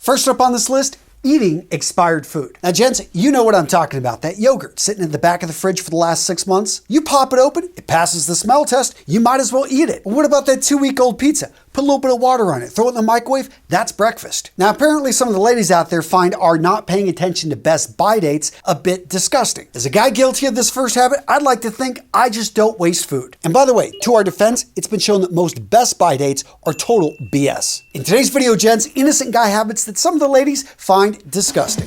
First up on this list, eating expired food. Now, gents, you know what I'm talking about. That yogurt sitting in the back of the fridge for the last 6 months. You pop it open, it passes the smell test, you might as well eat it. Well, what about that 2-week-old pizza? Put a little bit of water on it, throw it in the microwave, that's breakfast. Now, apparently some of the ladies out there find our not paying attention to best buy dates a bit disgusting. As a guy guilty of this first habit, I'd like to think I just don't waste food. And by the way, to our defense, it's been shown that most best buy dates are total BS. In today's video, gents, innocent guy habits that some of the ladies find disgusting.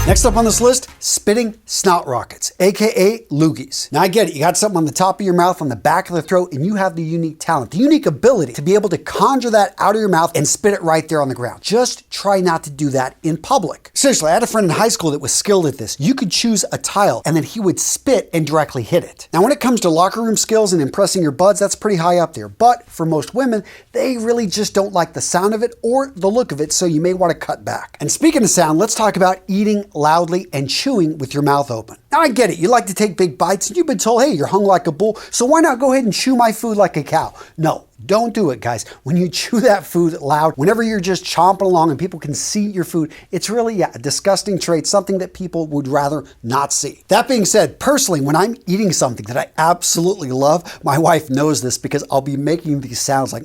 Next up on this list, spitting snot rockets, aka loogies. Now I get it, you got something on the top of your mouth, on the back of the throat, and you have the unique talent, the unique ability to be able to conjure that out of your mouth and spit it right there on the ground. Just try not to do that in public. Seriously, I had a friend in high school that was skilled at this. You could choose a tile and then he would spit and directly hit it. Now when it comes to locker room skills and impressing your buds, that's pretty high up there. But for most women, they really just don't like the sound of it or the look of it, so you may want to cut back. And speaking of sound, let's talk about eating loudly and chewing with your mouth open. Now I get it, you like to take big bites and you've been told, hey, you're hung like a bull, so why not go ahead and chew my food like a cow? No, don't do it, guys. When you chew that food loud, whenever you're just chomping along and people can see your food, it's really a disgusting trait, something that people would rather not see. That being said, personally, when I'm eating something that I absolutely love, my wife knows this because I'll be making these sounds like,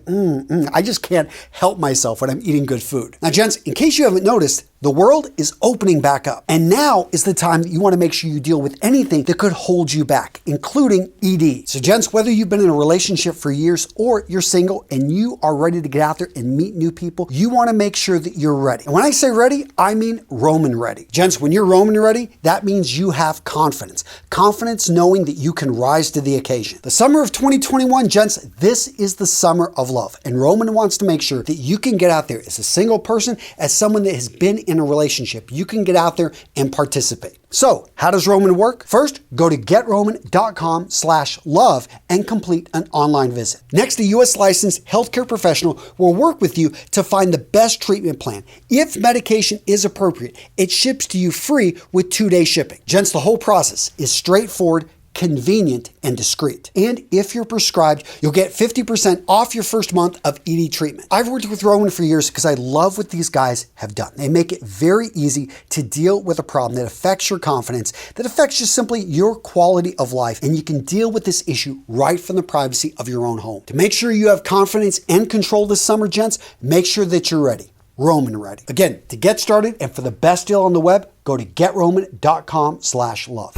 I just can't help myself when I'm eating good food. Now, gents, in case you haven't noticed, the world is opening back up. And now is the time that you want to make sure you deal with anything that could hold you back, including ED. So gents, whether you've been in a relationship for years or you're single and you are ready to get out there and meet new people, you want to make sure that you're ready. And when I say ready, I mean Roman ready. Gents, when you're Roman ready, that means you have confidence. Confidence knowing that you can rise to the occasion. The summer of 2021, gents, this is the summer of love. And Roman wants to make sure that you can get out there as a single person, as someone that has been in a relationship. You can get out there and participate. So how does Roman work? First, go to getroman.com/love and complete an online visit. Next, a US licensed healthcare professional will work with you to find the best treatment plan. If medication is appropriate, it ships to you free with 2-day shipping. Gents, the whole process is straightforward, convenient, and discreet. And if you're prescribed, you'll get 50% off your first month of ED treatment. I've worked with Roman for years because I love what these guys have done. They make it very easy to deal with a problem that affects your confidence, that affects just simply your quality of life, and you can deal with this issue right from the privacy of your own home. To make sure you have confidence and control this summer, gents, make sure that you're ready. Roman ready. Again, to get started and for the best deal on the web, go to getroman.com/love.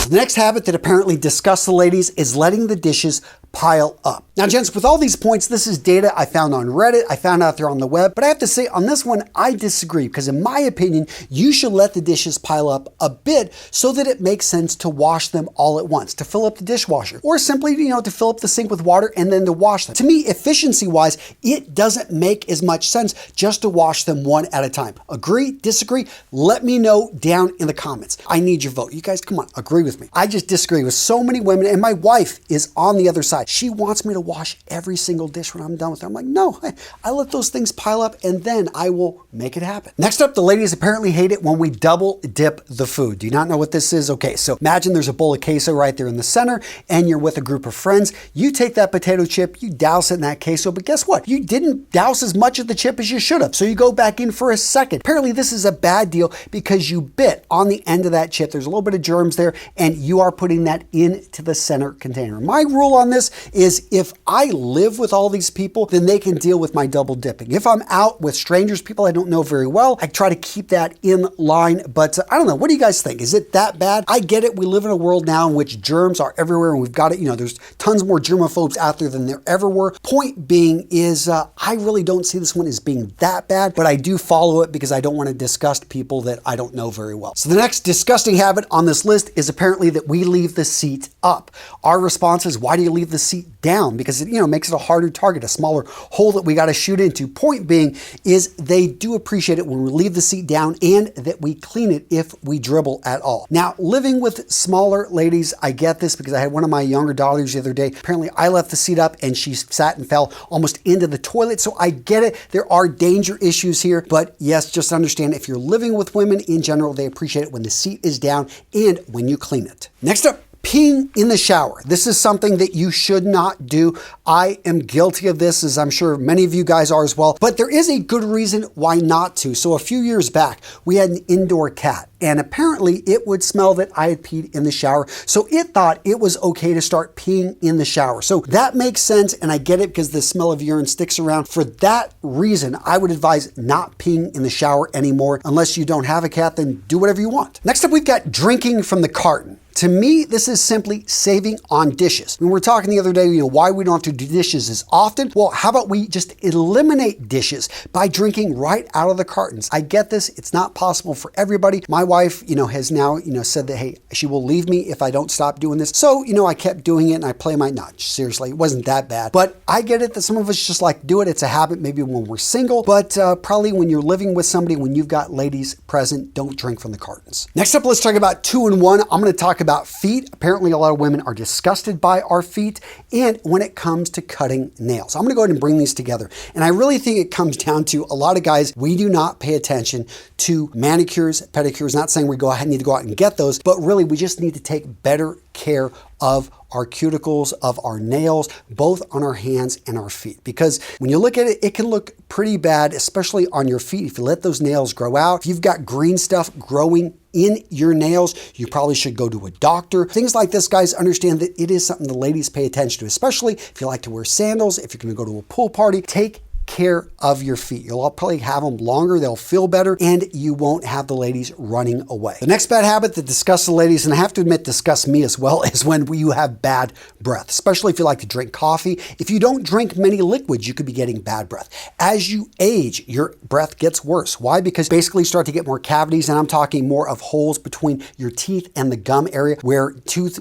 The next habit that apparently disgusts the ladies is letting the dishes pile up. Now, gents, with all these points, this is data I found on Reddit, I found out there on the web, but I have to say on this one, I disagree because in my opinion, you should let the dishes pile up a bit so that it makes sense to wash them all at once, to fill up the dishwasher, or simply, to fill up the sink with water and then to wash them. To me, efficiency-wise, it doesn't make as much sense just to wash them one at a time. Agree? Disagree? Let me know down in the comments. I need your vote. You guys, come on, agree with me. I just disagree with so many women, and my wife is on the other side. She wants me to wash every single dish when I'm done with her. I'm like, no, I let those things pile up and then I will make it happen. Next up, the ladies apparently hate it when we double dip the food. Do you not know what this is? Okay, so imagine there's a bowl of queso right there in the center and you're with a group of friends. You take that potato chip, you douse it in that queso, but guess what? You didn't douse as much of the chip as you should have. So you go back in for a second. Apparently this is a bad deal because you bit on the end of that chip. There's a little bit of germs there and you are putting that into the center container. My rule on this is if I live with all these people, then they can deal with my double dipping. If I'm out with strangers, people I don't know very well, I try to keep that in line. But I don't know, what do you guys think? Is it that bad? I get it. We live in a world now in which germs are everywhere and we've got it, there's tons more germaphobes out there than there ever were. Point being is I really don't see this one as being that bad, but I do follow it because I don't want to disgust people that I don't know very well. So the next disgusting habit on this list is apparently that we leave the seat up. Our response is, why do you leave the seat down? Because it makes it a harder target, a smaller hole that we got to shoot into. Point being is they do appreciate it when we leave the seat down and that we clean it if we dribble at all. Now, living with smaller ladies, I get this because I had one of my younger daughters the other day. Apparently I left the seat up and she sat and fell almost into the toilet. So I get it. There are danger issues here, but yes, just understand if you're living with women in general, they appreciate it when the seat is down and when you clean it. Next up, Peeing in the shower. This is something that you should not do. I am guilty of this, as I'm sure many of you guys are as well, but there is a good reason why not to. So a few years back, we had an indoor cat, and apparently it would smell that I had peed in the shower. So it thought it was okay to start peeing in the shower. So that makes sense, and I get it because the smell of urine sticks around. For that reason, I would advise not peeing in the shower anymore. Unless you don't have a cat, then do whatever you want. Next up, we've got drinking from the carton. To me, this is simply saving on dishes. We were talking the other day, why we don't have to do dishes as often. Well, how about we just eliminate dishes by drinking right out of the cartons? I get this. It's not possible for everybody. My wife, has now, said that, hey, she will leave me if I don't stop doing this. So, I kept doing it and I play my notch. Seriously, it wasn't that bad. But I get it that some of us just like to do it. It's a habit maybe when we're single, but probably when you're living with somebody, when you've got ladies present, don't drink from the cartons. Next up, let's talk about 2-in-1. I'm going to talk about feet. Apparently, a lot of women are disgusted by our feet, and when it comes to cutting nails. I'm going to go ahead and bring these together. And I really think it comes down to a lot of guys, we do not pay attention to manicures, pedicures. Not saying we need to go out and get those, but really we just need to take better care of our cuticles, of our nails, both on our hands and our feet. Because when you look at it, it can look pretty bad, especially on your feet. If you let those nails grow out, if you've got green stuff growing in your nails, you probably should go to a doctor. Things like this, guys, understand that it is something the ladies pay attention to, especially if you like to wear sandals, if you're gonna go to a pool party. Take care of your feet. You'll probably have them longer, they'll feel better, and you won't have the ladies running away. The next bad habit that disgusts the ladies, and I have to admit disgusts me as well, is when you have bad breath, especially if you like to drink coffee. If you don't drink many liquids, you could be getting bad breath. As you age, your breath gets worse. Why? Because basically you start to get more cavities, and I'm talking more of holes between your teeth and the gum area where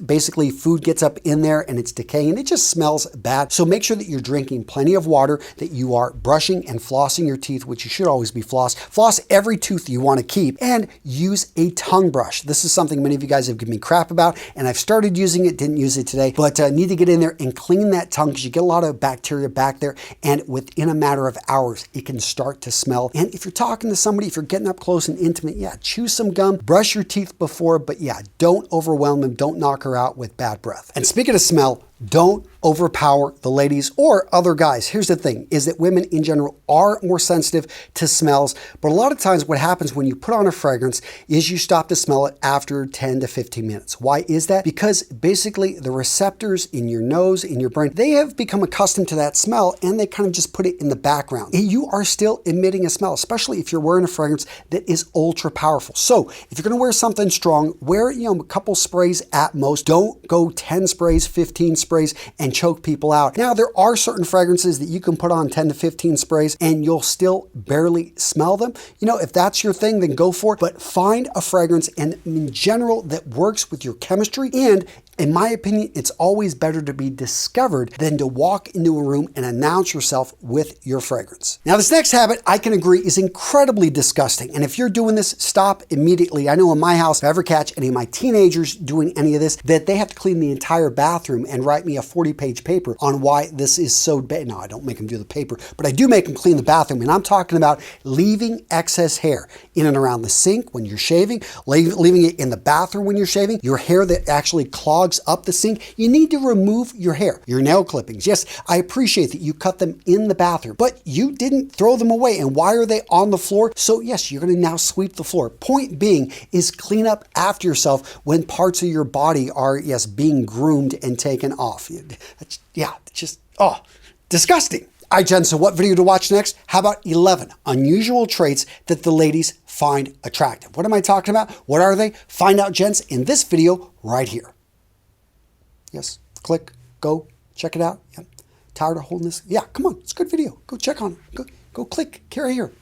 basically food gets up in there and it's decaying and it just smells bad. So make sure that you're drinking plenty of water, that you are brushing and flossing your teeth, which you should always be floss. Floss every tooth you want to keep, and use a tongue brush. This is something many of you guys have given me crap about, and I've started using it, didn't use it today, but need to get in there and clean that tongue because you get a lot of bacteria back there, and within a matter of hours, it can start to smell. And if you're talking to somebody, if you're getting up close and intimate, yeah, chew some gum, brush your teeth before, but yeah, don't overwhelm them, don't knock her out with bad breath. And speaking of smell, don't overpower the ladies or other guys. Here's the thing, is that women in general are more sensitive to smells, but a lot of times what happens when you put on a fragrance is you stop to smell it after 10 to 15 minutes. Why is that? Because basically the receptors in your nose, in your brain, they have become accustomed to that smell and they kind of just put it in the background. And you are still emitting a smell, especially if you're wearing a fragrance that is ultra powerful. So if you're gonna wear something strong, wear a couple sprays at most. Don't go 10 sprays, 15 sprays, and choke people out. Now, there are certain fragrances that you can put on 10 to 15 sprays and you'll still barely smell them. If that's your thing, then go for it. But find a fragrance and in general that works with your chemistry. And in my opinion, it's always better to be discovered than to walk into a room and announce yourself with your fragrance. Now, this next habit, I can agree, is incredibly disgusting. And if you're doing this, stop immediately. I know in my house, if I ever catch any of my teenagers doing any of this, that they have to clean the entire bathroom and write me a 40-page paper on why this is so bad. No, I don't make them do the paper, but I do make them clean the bathroom. And I'm talking about leaving excess hair in and around the sink when you're shaving, leaving it in the bathroom when you're shaving, your hair that actually clogs up the sink. You need to remove your hair, your nail clippings. Yes, I appreciate that you cut them in the bathroom, but you didn't throw them away. And why are they on the floor? So yes, you're going to now sweep the floor. Point being is clean up after yourself when parts of your body are, yes, being groomed and taken off. Yeah, just, disgusting. All right, Jen, so what video to watch next? How about 11 unusual traits that the ladies find attractive? What am I talking about? What are they? Find out, gents, in this video right here. Yes, click, go, check it out. Yep. Tired of holding this? Yeah, come on, it's a good video. Go check on it. Go click, carry here.